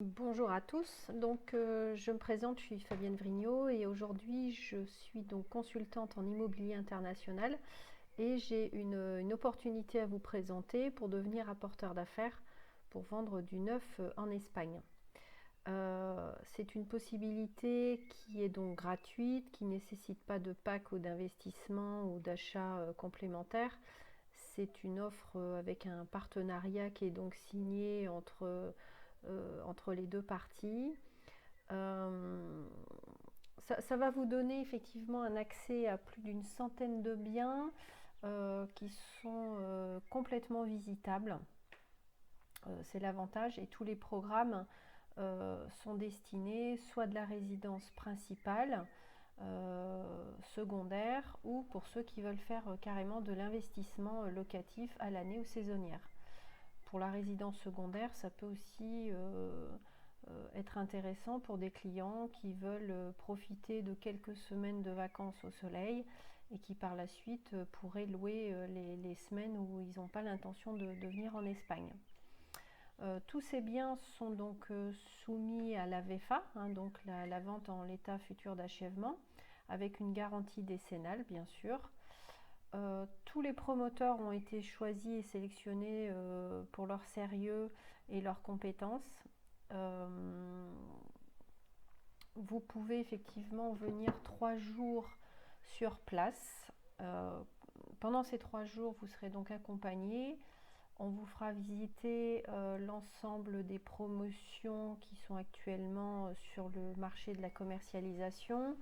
Bonjour à tous, je me présente, je suis Fabienne Vrignot et aujourd'hui je suis donc consultante en immobilier international et j'ai une opportunité à vous présenter pour devenir apporteur d'affaires pour vendre du neuf en Espagne. C'est une possibilité qui est donc gratuite, qui ne nécessite pas de pack ou d'investissement ou d'achat complémentaire. C'est une offre avec un partenariat qui est donc signé entre les deux parties. Ça va vous donner effectivement un accès à plus d'une centaine de biens qui sont complètement visitables. C'est l'avantage et tous les programmes sont destinés soit de la résidence principale, secondaire ou pour ceux qui veulent faire carrément de l'investissement locatif à l'année ou saisonnière. Pour la résidence secondaire, ça peut aussi être intéressant pour des clients qui veulent profiter de quelques semaines de vacances au soleil et qui par la suite pourraient louer les semaines où ils n'ont pas l'intention de venir en Espagne. Tous ces biens sont donc soumis à la VFA, donc la vente en l'état futur d'achèvement, avec une garantie décennale bien sûr. Tous les promoteurs ont été choisis et sélectionnés pour leur sérieux et leurs compétences. Vous pouvez effectivement venir 3 jours sur place. Pendant ces 3 jours, vous serez donc accompagné. On vous fera visiter l'ensemble des promotions qui sont actuellement sur le marché de la commercialisation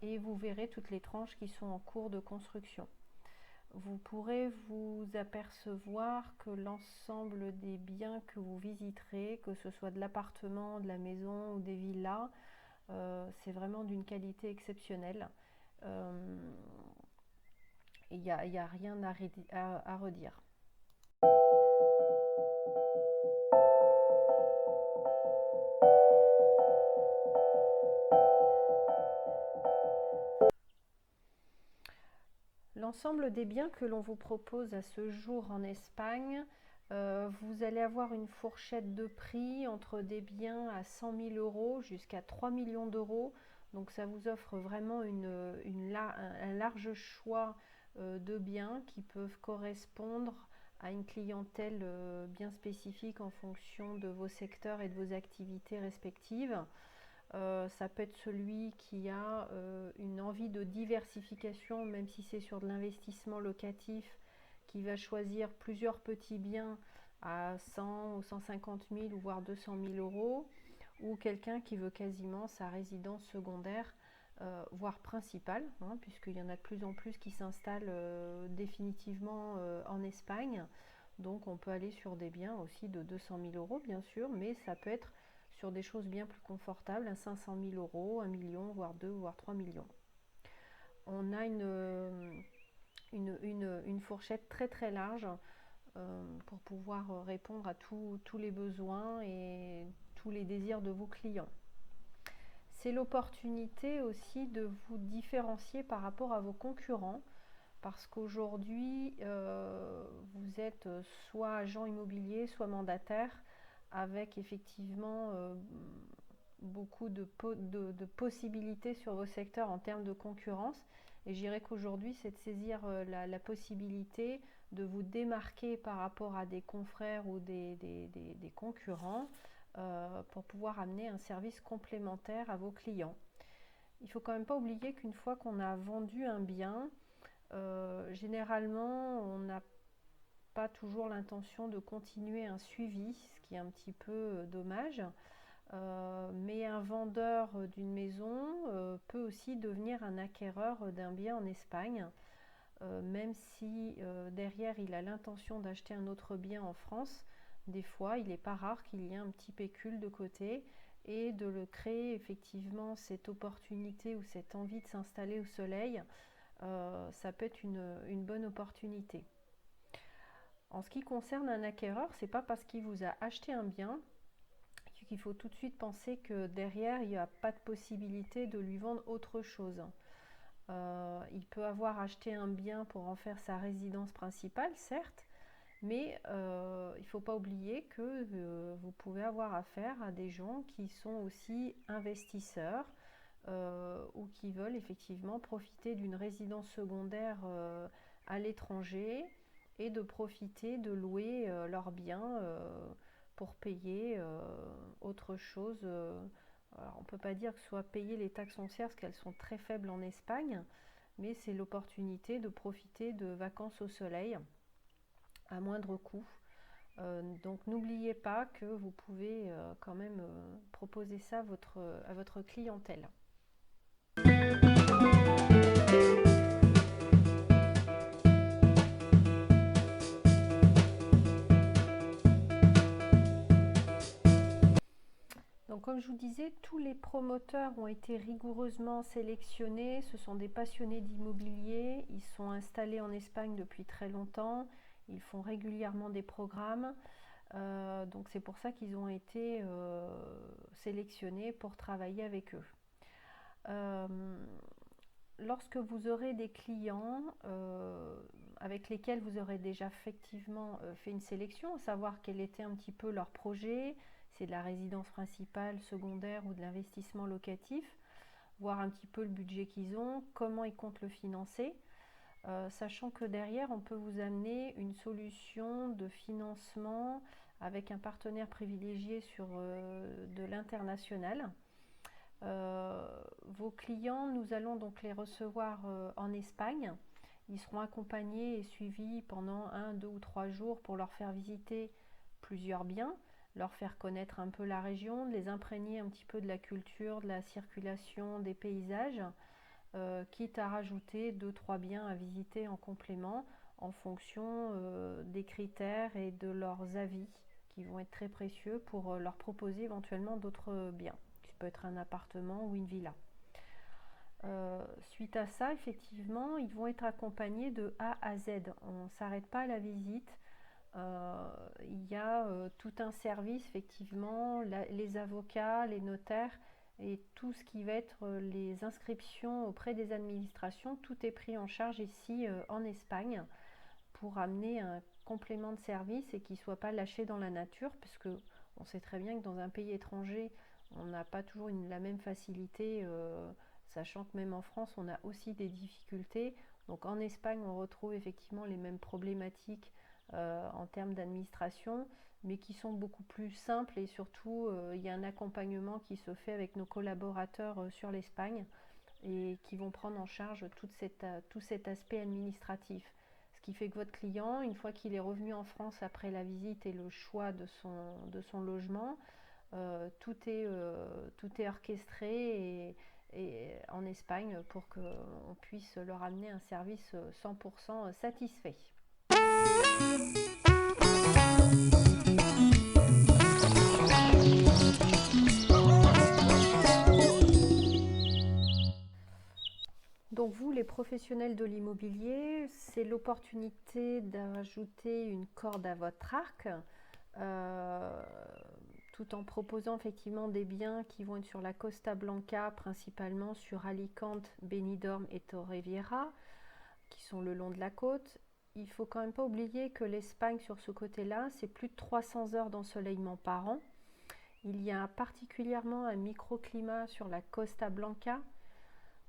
et vous verrez toutes les tranches qui sont en cours de construction. Vous pourrez vous apercevoir que l'ensemble des biens que vous visiterez, que ce soit de l'appartement, de la maison ou des villas, c'est vraiment d'une qualité exceptionnelle. Il n'y a rien à redire. L'ensemble des biens que l'on vous propose à ce jour en Espagne, vous allez avoir une fourchette de prix entre des biens à 100 000 euros jusqu'à 3 millions d'euros. Donc ça vous offre vraiment un large choix de biens qui peuvent correspondre à une clientèle bien spécifique en fonction de vos secteurs et de vos activités respectives. Ça peut être celui qui a une envie de diversification, même si c'est sur de l'investissement locatif, qui va choisir plusieurs petits biens à 100 ou 150 000 ou voire 200 000 euros, ou quelqu'un qui veut quasiment sa résidence secondaire, voire principale, puisqu'il y en a de plus en plus qui s'installent définitivement en Espagne. Donc on peut aller sur des biens aussi de 200 000 euros, bien sûr, mais ça peut être sur des choses bien plus confortables, à 500 000 euros, 1 million, voire 2, voire 3 millions. On a une fourchette très très large pour pouvoir répondre à tous les besoins et tous les désirs de vos clients. C'est l'opportunité aussi de vous différencier par rapport à vos concurrents parce qu'aujourd'hui, vous êtes soit agent immobilier, soit mandataire avec effectivement beaucoup de possibilités sur vos secteurs en termes de concurrence. Et je dirais qu'aujourd'hui, c'est de saisir la possibilité de vous démarquer par rapport à des confrères ou des concurrents pour pouvoir amener un service complémentaire à vos clients. Il ne faut quand même pas oublier qu'une fois qu'on a vendu un bien, généralement, on n'a pas toujours l'intention de continuer un suivi, ce qui est un petit peu dommage. Mais un vendeur d'une maison peut aussi devenir un acquéreur d'un bien en Espagne, même si derrière il a l'intention d'acheter un autre bien en France. Des fois, il n'est pas rare qu'il y ait un petit pécule de côté et de le créer effectivement cette opportunité ou cette envie de s'installer au soleil, ça peut être une bonne opportunité. En ce qui concerne un acquéreur, c'est pas parce qu'il vous a acheté un bien qu'il faut tout de suite penser que derrière, il n'y a pas de possibilité de lui vendre autre chose. Il peut avoir acheté un bien pour en faire sa résidence principale, certes, Mais il ne faut pas oublier que vous pouvez avoir affaire à des gens qui sont aussi investisseurs ou qui veulent effectivement profiter d'une résidence secondaire à l'étranger et de profiter de louer leurs biens pour payer autre chose. Alors, on ne peut pas dire que ce soit payer les taxes foncières parce qu'elles sont très faibles en Espagne, mais c'est l'opportunité de profiter de vacances au soleil à moindre coût. Donc n'oubliez pas que vous pouvez quand même proposer ça à votre clientèle. Donc comme je vous disais, tous les promoteurs ont été rigoureusement sélectionnés. Ce sont des passionnés d'immobilier. Ils sont installés en Espagne depuis très longtemps. Ils font régulièrement des programmes. Donc c'est pour ça qu'ils ont été sélectionnés pour travailler avec eux. Lorsque vous aurez des clients avec lesquels vous aurez déjà effectivement fait une sélection, savoir quel était un petit peu leur projet, c'est de la résidence principale, secondaire ou de l'investissement locatif, voir un petit peu le budget qu'ils ont, comment ils comptent le financer, sachant que derrière on peut vous amener une solution de financement avec un partenaire privilégié sur de l'international. Vos clients, nous allons donc les recevoir en Espagne. Ils seront accompagnés et suivis pendant 1, 2 ou 3 jours pour leur faire visiter plusieurs biens, leur faire connaître un peu la région, les imprégner un petit peu de la culture, de la circulation, des paysages, quitte à rajouter 2-3 biens à visiter en complément en fonction des critères et de leurs avis qui vont être très précieux pour leur proposer éventuellement d'autres biens. Peut être un appartement ou une villa. Suite à ça, effectivement, ils vont être accompagnés de A à Z. On ne s'arrête pas à la visite. Il y a tout un service, effectivement, les avocats, les notaires et tout ce qui va être les inscriptions auprès des administrations. Tout est pris en charge ici en Espagne pour amener un complément de service et qu'il ne soit pas lâché dans la nature, puisque on sait très bien que dans un pays étranger, on n'a pas toujours la même facilité, sachant que même en France, on a aussi des difficultés. Donc en Espagne, on retrouve effectivement les mêmes problématiques en termes d'administration, mais qui sont beaucoup plus simples et surtout, il y a un accompagnement qui se fait avec nos collaborateurs sur l'Espagne et qui vont prendre en charge tout cet aspect administratif. Ce qui fait que votre client, une fois qu'il est revenu en France après la visite et le choix de son logement, tout est orchestré et en Espagne pour qu'on puisse leur amener un service 100% satisfait. Donc vous, les professionnels de l'immobilier, c'est l'opportunité d'ajouter une corde à votre arc. Tout en proposant effectivement des biens qui vont être sur la Costa Blanca, principalement sur Alicante, Benidorm et Torrevieja, qui sont le long de la côte. Il ne faut quand même pas oublier que l'Espagne, sur ce côté-là, c'est plus de 300 heures d'ensoleillement par an. Il y a particulièrement un microclimat sur la Costa Blanca,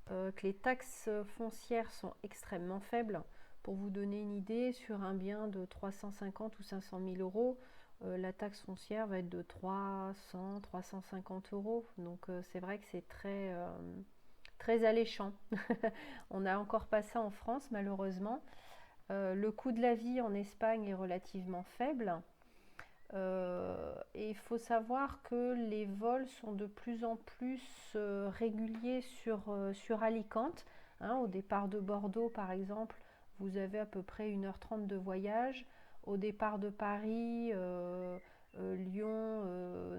que les taxes foncières sont extrêmement faibles. Pour vous donner une idée, sur un bien de 350 ou 500 000 euros, la taxe foncière va être de 300-350 euros. Donc c'est vrai que c'est très alléchant. On n'a encore pas ça en France, malheureusement. Le coût de la vie en Espagne est relativement faible. Et il faut savoir que les vols sont de plus en plus réguliers sur Alicante. Au départ de Bordeaux, par exemple, vous avez à peu près 1h30 de voyage. Au départ de Paris, Lyon,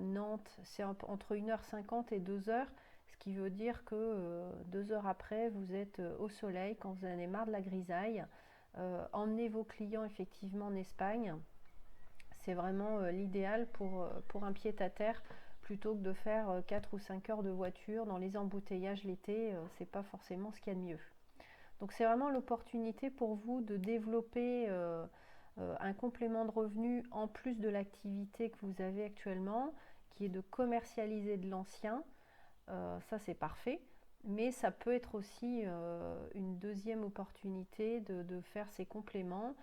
Nantes, c'est entre 1h50 et 2h, ce qui veut dire que 2 heures après, vous êtes au soleil quand vous en avez marre de la grisaille. Emmenez vos clients effectivement en Espagne. C'est vraiment l'idéal pour un pied-à-terre plutôt que de faire 4 ou 5 heures de voiture dans les embouteillages l'été. C'est pas forcément ce qu'il y a de mieux. Donc c'est vraiment l'opportunité pour vous de développer un complément de revenu en plus de l'activité que vous avez actuellement, qui est de commercialiser de l'ancien. Ça, c'est parfait. Mais ça peut être aussi une deuxième opportunité de faire ces compléments.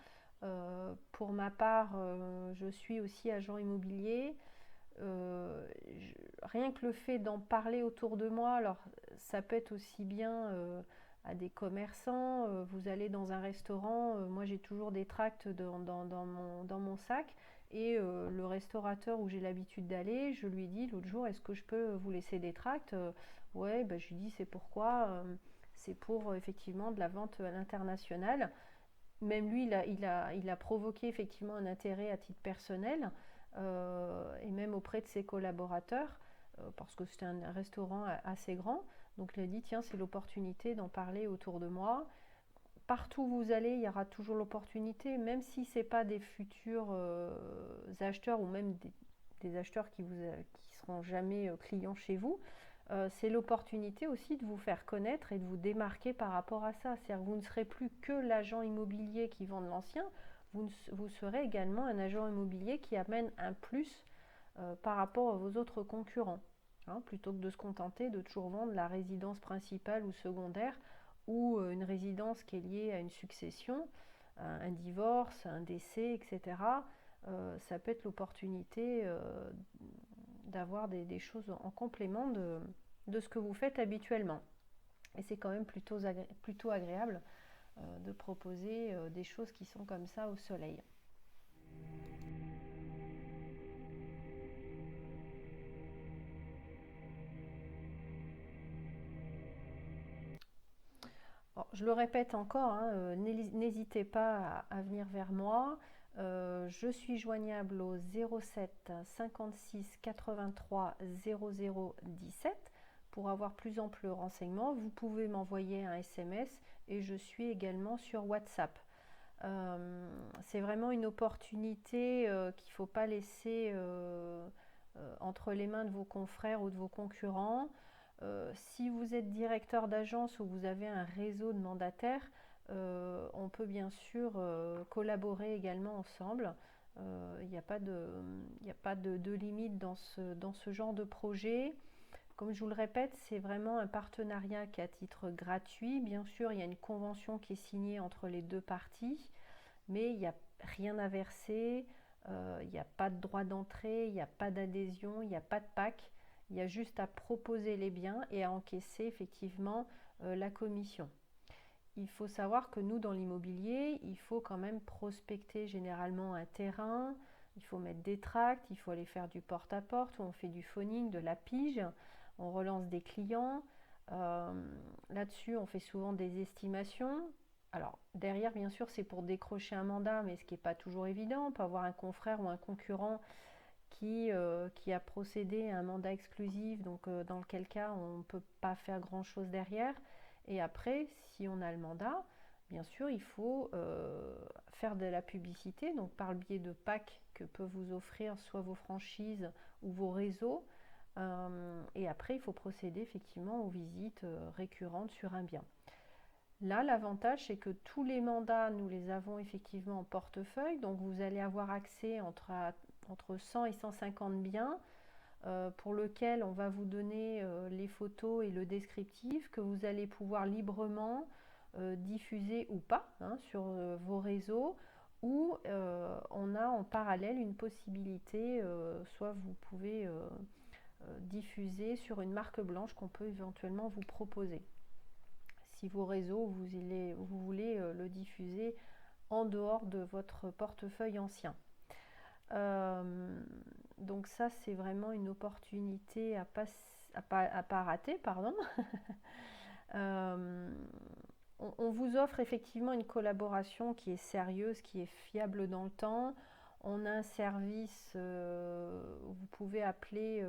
Pour ma part, je suis aussi agent immobilier. Rien que le fait d'en parler autour de moi, alors ça peut être aussi bien à des commerçants, vous allez dans un restaurant, moi j'ai toujours des tracts dans mon sac, et le restaurateur où j'ai l'habitude d'aller, je lui dis l'autre jour, est-ce que je peux vous laisser des tracts? Ouais, bah, je lui dis c'est pourquoi, c'est pour effectivement de la vente à l'international. Même lui, il a provoqué effectivement un intérêt à titre personnel, et même auprès de ses collaborateurs, parce que c'était un restaurant assez grand. Donc il a dit, tiens, c'est l'opportunité d'en parler autour de moi. Partout où vous allez, il y aura toujours l'opportunité, même si ce n'est pas des futurs acheteurs, ou même des acheteurs qui seront jamais clients chez vous. C'est l'opportunité aussi de vous faire connaître et de vous démarquer par rapport à ça. C'est-à-dire que vous ne serez plus que l'agent immobilier qui vend de l'ancien, vous serez également un agent immobilier qui amène un plus par rapport à vos autres concurrents. Hein, plutôt que de se contenter de toujours vendre la résidence principale ou secondaire, ou une résidence qui est liée à une succession, un divorce, un décès, etc. Ça peut être l'opportunité d'avoir des choses en complément de ce que vous faites habituellement. Et c'est quand même plutôt agréable de proposer des choses qui sont comme ça au soleil. Bon, je le répète encore, hein, n'hésitez pas à venir vers moi. Je suis joignable au 07 56 83 00 17 pour avoir plus ample renseignement. Vous pouvez m'envoyer un SMS, et je suis également sur WhatsApp. C'est vraiment une opportunité qu'il ne faut pas laisser entre les mains de vos confrères ou de vos concurrents. Si vous êtes directeur d'agence ou vous avez un réseau de mandataires, on peut bien sûr collaborer également ensemble. Il n'y a pas de limite dans ce genre de projet. Comme je vous le répète, c'est vraiment un partenariat qui est à titre gratuit. Bien sûr, il y a une convention qui est signée entre les deux parties, mais il n'y a rien à verser, il n'y a pas de droit d'entrée, il n'y a pas d'adhésion, il n'y a pas de PAC. Il y a juste à proposer les biens et à encaisser effectivement la commission. Il faut savoir que nous, dans l'immobilier, il faut quand même prospecter généralement un terrain, il faut mettre des tracts, il faut aller faire du porte-à-porte, où on fait du phoning, de la pige, on relance des clients. Là-dessus, on fait souvent des estimations. Alors, derrière, bien sûr, c'est pour décrocher un mandat, mais ce qui n'est pas toujours évident. On peut avoir un confrère ou un concurrent qui a procédé à un mandat exclusif, donc dans lequel cas on ne peut pas faire grand-chose derrière. Et après, si on a le mandat, bien sûr, il faut faire de la publicité, donc par le biais de packs que peuvent vous offrir soit vos franchises ou vos réseaux. Et après, il faut procéder effectivement aux visites récurrentes sur un bien. Là, l'avantage, c'est que tous les mandats, nous les avons effectivement en portefeuille, donc vous allez avoir accès entre 100 et 150 biens, pour lequel on va vous donner les photos et le descriptif que vous allez pouvoir librement diffuser ou pas, hein, sur vos réseaux, ou on a en parallèle une possibilité, soit vous pouvez diffuser sur une marque blanche qu'on peut éventuellement vous proposer. Si vos réseaux, vous voulez le diffuser en dehors de votre portefeuille ancien. Donc ça, c'est vraiment une opportunité à pas rater, pardon. On vous offre effectivement une collaboration qui est sérieuse, qui est fiable dans le temps. On a un service où vous pouvez appeler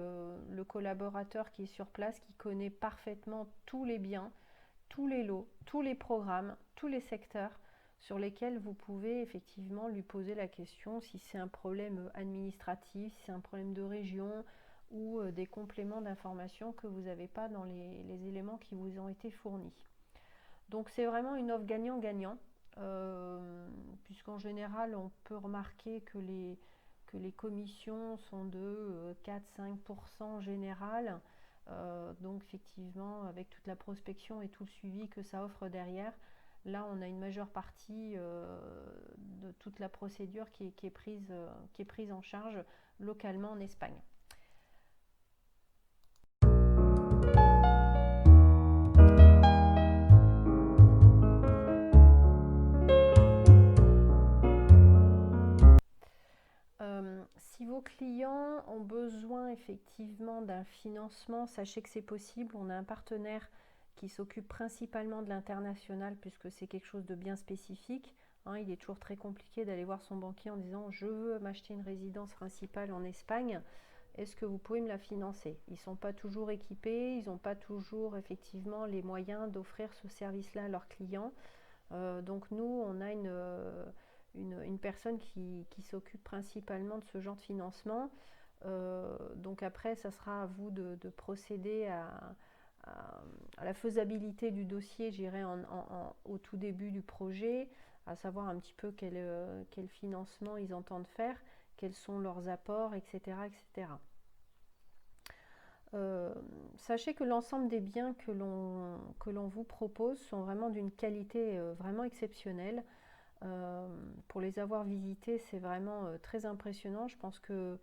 le collaborateur qui est sur place, qui connaît parfaitement tous les biens, tous les lots, tous les programmes, tous les secteurs, sur lesquels vous pouvez effectivement lui poser la question si c'est un problème administratif, si c'est un problème de région, ou des compléments d'informations que vous n'avez pas dans les éléments qui vous ont été fournis. Donc c'est vraiment une offre gagnant-gagnant. puisqu'en général, on peut remarquer que les commissions sont de 4-5% en général. Donc effectivement, avec toute la prospection et tout le suivi que ça offre derrière, là on a une majeure partie de toute la procédure qui est prise en charge localement en Espagne. Si vos clients ont besoin effectivement d'un financement, sachez que c'est possible. On a un partenaire qui s'occupe principalement de l'international puisque c'est quelque chose de bien spécifique. Il est toujours très compliqué d'aller voir son banquier en disant je veux m'acheter une résidence principale en Espagne. Est-ce que vous pouvez me la financer? Ils ne sont pas toujours équipés, ils n'ont pas toujours effectivement les moyens d'offrir ce service-là à leurs clients. Donc nous, on a une personne qui s'occupe principalement de ce genre de financement. Donc après, ça sera à vous de procéder à la faisabilité du dossier, j'irai au tout début du projet, à savoir un petit peu quel financement ils entendent faire, quels sont leurs apports, etc. etc. Sachez que l'ensemble des biens que l'on vous propose sont vraiment d'une qualité vraiment exceptionnelle. Pour les avoir visités, c'est vraiment très impressionnant. Je pense que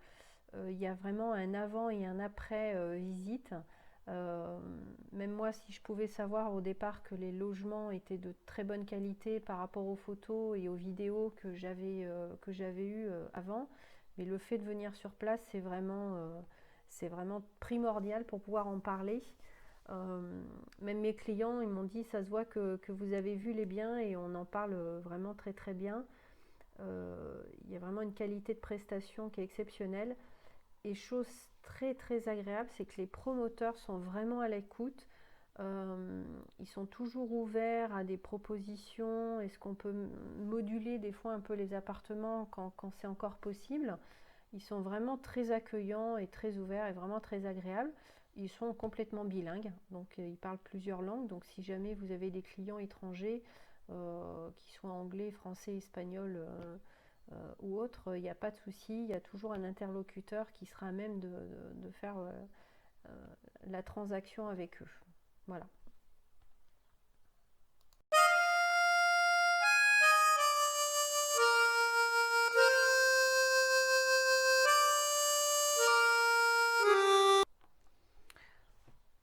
il y a vraiment un avant et un après visite. Même moi, si je pouvais savoir au départ que les logements étaient de très bonne qualité par rapport aux photos et aux vidéos que j'avais eues avant, mais le fait de venir sur place, c'est vraiment primordial pour pouvoir en parler. Même mes clients, ils m'ont dit ça se voit que vous avez vu les biens et on en parle vraiment très très bien. Il y a vraiment une qualité de prestation qui est exceptionnelle. Et chose très très agréable, c'est que les promoteurs sont vraiment à l'écoute. Ils sont toujours ouverts à des propositions. Est-ce qu'on peut moduler des fois un peu les appartements quand c'est encore possible? Ils sont vraiment très accueillants et très ouverts et vraiment très agréables. Ils sont complètement bilingues, donc ils parlent plusieurs langues. Donc si jamais vous avez des clients étrangers, qui soient anglais, français, espagnol ou autre, il n'y a pas de souci. Il y a toujours un interlocuteur qui sera à même de faire la transaction avec eux. Voilà.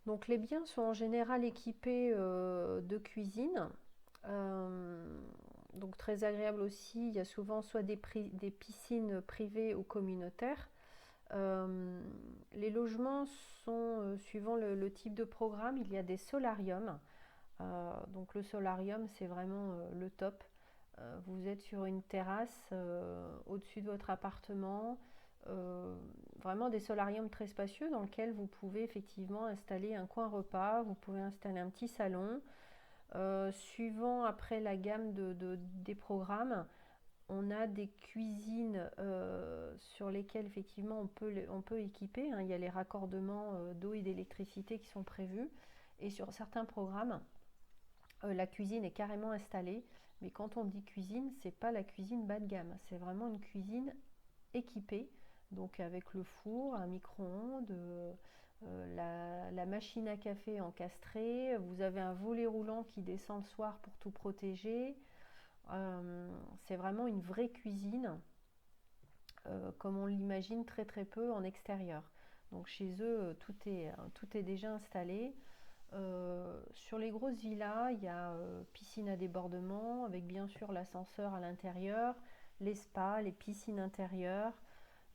Donc les biens sont en général équipés de cuisine. Donc très agréable aussi. Il y a souvent soit des piscines privées ou communautaires. Les logements sont, suivant le type de programme, il y a des solariums. Donc le solarium, c'est vraiment le top. Vous êtes sur une terrasse au-dessus de votre appartement. Vraiment des solariums très spacieux dans lesquels vous pouvez effectivement installer un coin repas, vous pouvez installer un petit salon. Suivant après la gamme des programmes, on a des cuisines sur lesquelles effectivement on peut équiper. Il y a les raccordements d'eau et d'électricité qui sont prévus. Et sur certains programmes, la cuisine est carrément installée. Mais quand on dit cuisine, c'est pas la cuisine bas de gamme. C'est vraiment une cuisine équipée. Donc avec le four, un micro-ondes, la machine à café encastrée. Vous avez un volet roulant qui descend le soir pour tout protéger. C'est vraiment une vraie cuisine, comme on l'imagine très très peu en extérieur. Donc chez eux, tout est déjà installé. Sur les grosses villas, il y a piscine à débordement, avec bien sûr l'ascenseur à l'intérieur, les spas, les piscines intérieures.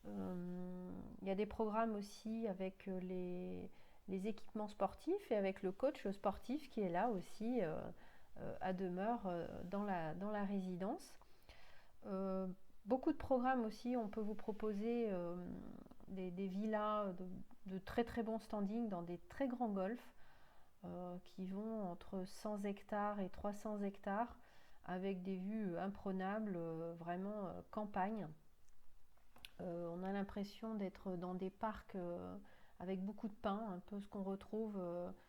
Il y a des programmes aussi avec les équipements sportifs et avec le coach sportif qui est là aussi à demeure dans la résidence. Beaucoup de programmes aussi, on peut vous proposer des villas de très très bon standing dans des très grands golfs qui vont entre 100 hectares et 300 hectares avec des vues imprenables, vraiment campagne. On a l'impression d'être dans des parcs avec beaucoup de pins, un peu ce qu'on retrouve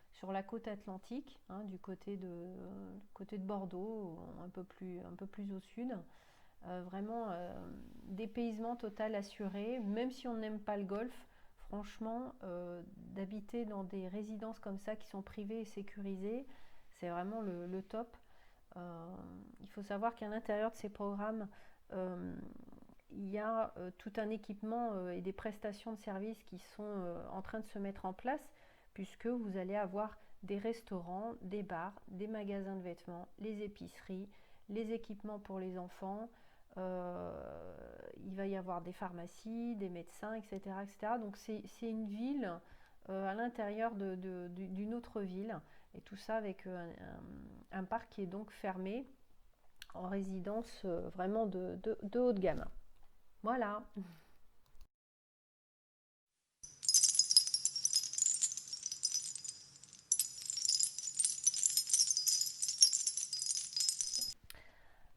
sur la côte atlantique, hein, du côté de Bordeaux, un peu plus au sud. Vraiment dépaysement total assuré, même si on n'aime pas le golf. Franchement, d'habiter dans des résidences comme ça qui sont privées et sécurisées, c'est vraiment le top. Il faut savoir qu'à l'intérieur de ces programmes, euh, il y a tout un équipement et des prestations de services qui sont en train de se mettre en place, puisque vous allez avoir des restaurants, des bars, des magasins de vêtements, les épiceries, les équipements pour les enfants. Il va y avoir des pharmacies, des médecins, etc. etc. Donc c'est une ville à l'intérieur d'une autre ville, et tout ça avec un parc qui est donc fermé en résidence vraiment de haut de gamme. Voilà.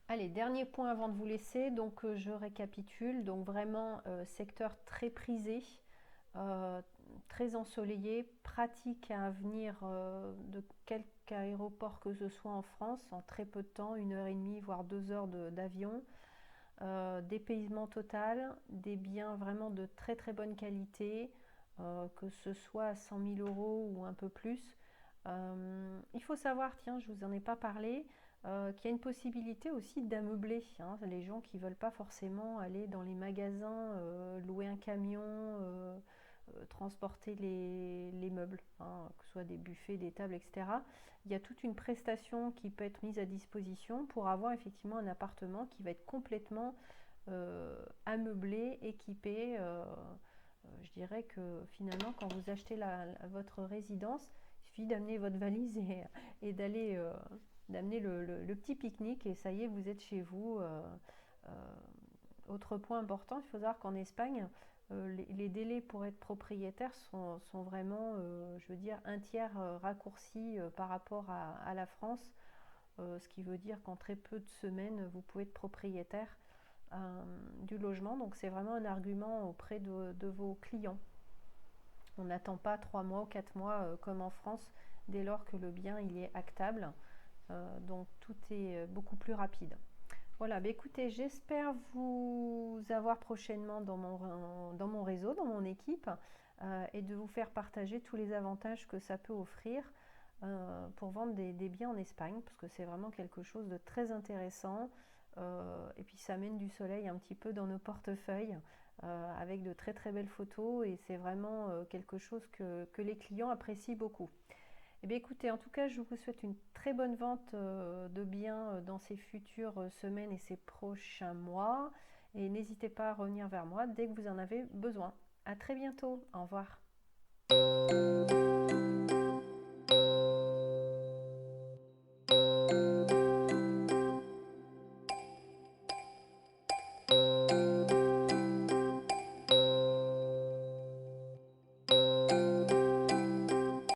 Allez, dernier point avant de vous laisser, donc je récapitule, donc vraiment secteur très prisé, euh, très ensoleillé, pratique à venir de quelque aéroport que ce soit en France en très peu de temps, 1 heure et demie voire 2 heures d'avion, dépaysement total, des biens vraiment de très très bonne qualité, que ce soit à 100 000 euros ou un peu plus. Il faut savoir, tiens, je vous en ai pas parlé, qu'il y a une possibilité aussi d'ameubler, hein, les gens qui veulent pas forcément aller dans les magasins, louer un camion, transporter les meubles, hein, que ce soit des buffets, des tables, etc. Il y a toute une prestation qui peut être mise à disposition pour avoir effectivement un appartement qui va être complètement ameublé, équipé. Je dirais que finalement, quand vous achetez votre résidence, il suffit d'amener votre valise et d'aller d'amener le petit pique-nique et ça y est, vous êtes chez vous. Euh, Autre point important, il faut savoir qu'en Espagne, les délais pour être propriétaire sont vraiment, je veux dire, un tiers raccourci par rapport à la France, ce qui veut dire qu'en très peu de semaines, vous pouvez être propriétaire du logement. Donc c'est vraiment un argument auprès de vos clients. On n'attend pas 3 mois ou 4 mois comme en France dès lors que le bien il est actable. Donc tout est beaucoup plus rapide. Voilà, bah écoutez, j'espère vous avoir prochainement dans mon réseau, dans mon équipe, et de vous faire partager tous les avantages que ça peut offrir pour vendre des biens en Espagne, parce que c'est vraiment quelque chose de très intéressant. Et puis ça amène du soleil un petit peu dans nos portefeuilles, avec de très très belles photos, et c'est vraiment quelque chose que les clients apprécient beaucoup. Eh bien, écoutez, en tout cas, je vous souhaite une très bonne vente de biens dans ces futures semaines et ces prochains mois. Et n'hésitez pas à revenir vers moi dès que vous en avez besoin. À très bientôt. Au revoir.